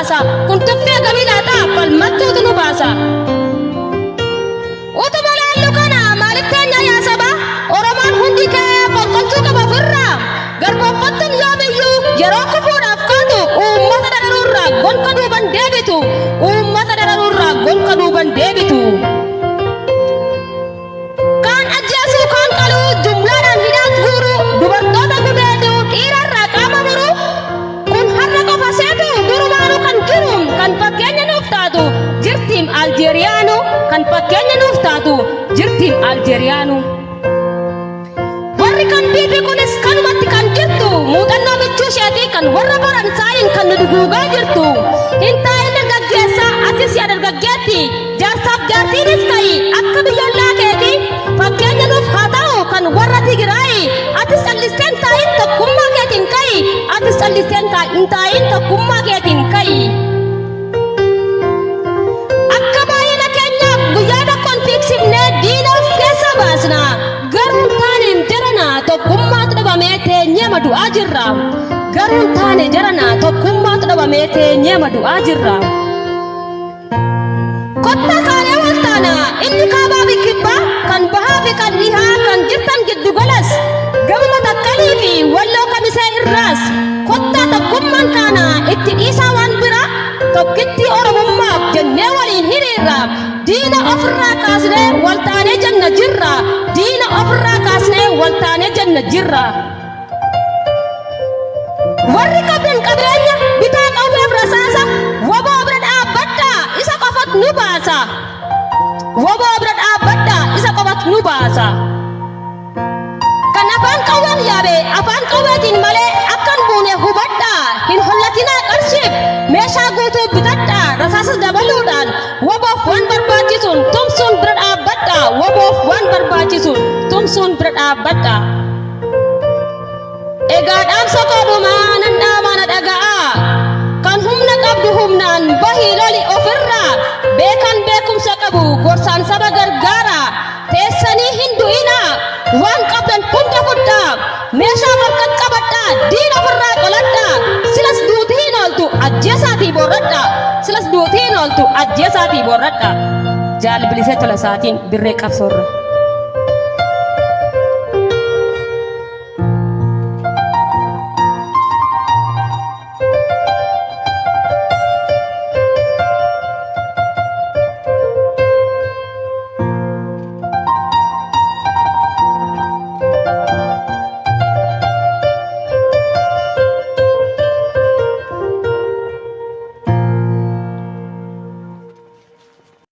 baasa. Kun tuffee gamiidhaadha falmattuutu nu baasa. Utuma laallu kana maaliif keenya yaa saba Oromoon hundi kee boqqolchuu qaba ofirraa. Garboomfattuun yoomiyyuu yeroo kufuudhaaf kaatu uummata dararuurraa gonka duuban deebitu. Uummata dararuurraa gonka duuban deebitu. Kaan ajjeesuu kaan qaluu jumlaadhaan hidhaan guuru dubartoota gudeedu dhiirarraa qaama muru. Kun har'a qofa seetu durumaanuu kan jiru kan fakkeenya nuuf taatu jirtiin Aljeeriyaanu kan fakkeenya nuuf taatu jirtiin Aljeeriyaanu. Warri kan biibi kunis kanumatti kan jirtu muuxannoo michuu isheetii kan warra baran saayin kan nu duguugaa jirtu. Hin taa'in dargaggeessa atis yaa dargaggeetti jaarsaaf jaartiinis ta'i akka biyyoolaa keeti fakkeenya nuuf haa ta'u kan warra Tigiraayi. Atis callisteen taa'in tokkummaa keetiin ka'i. Atis callisteen hin taa'in tokkummaa keetiin ka'i. Akka baay'ina keenyaaf guyyaa tokkoon fiiksifnee diina of keessa baasna. Garuu taaneen jarana tokkummaatu dhabamee teenyee madu'aa jirra. Garuu taane jarana tokkummaatu dhabamee teenyee madu'aa jirra. Kottaa kaanee wal taana inni kaabaa fi kibbaa kan bahaa fi kan dhihaa kan jirtan giddu galas gama Takkalii fi Walloo Kamisee irraas kottaa tokkummaan kaana itti dhiisaa waan bira tokkitti Oromummaaf jennee waliin hiriirra. Diina ofirraa kaasnee wal taanee jenna jirra. Diina ofirraa kaasnee wal taanee jenna jirra. Warri qabdan qabeenya bitaa qawweef rasaasa waboo bira dhaabbadhaa isa qofat nu baasa. Waboo bira dhaabbadhaa isa qofat nu baasa. Kan afaan qawween yaabe afaan qawweetiin malee akkan buune hubadhaa. Hin hollatinaa qarshiif meeshaa guutuu bitadhaa rasaasa dabaluudhaan waboof waan barbaachisuun tumsuun bira dhaabbadhaa. Waboof waan barbaachisuun tumsuun bira dhaabbadhaa. Egaa dhaamsa koodhumaa nan dhaamana dhaga'aa. Kan humna qabdu humnaan bahii loli ofirraa. Beekan beekumsa qabu gorsaan saba gargaara. Teessanii hin du'inaa waan qabdan hunda fudhaa. Meeshaa harkat qabadhaa diina ofirraa qoladhaa. Silas duutii hin ooltu ajjeesaatii boorradhaa. Silas duutii hin ooltu ajjeesaatii boorradhaa. Jaalbilisee tola isaatiin Birree Qabsoorra.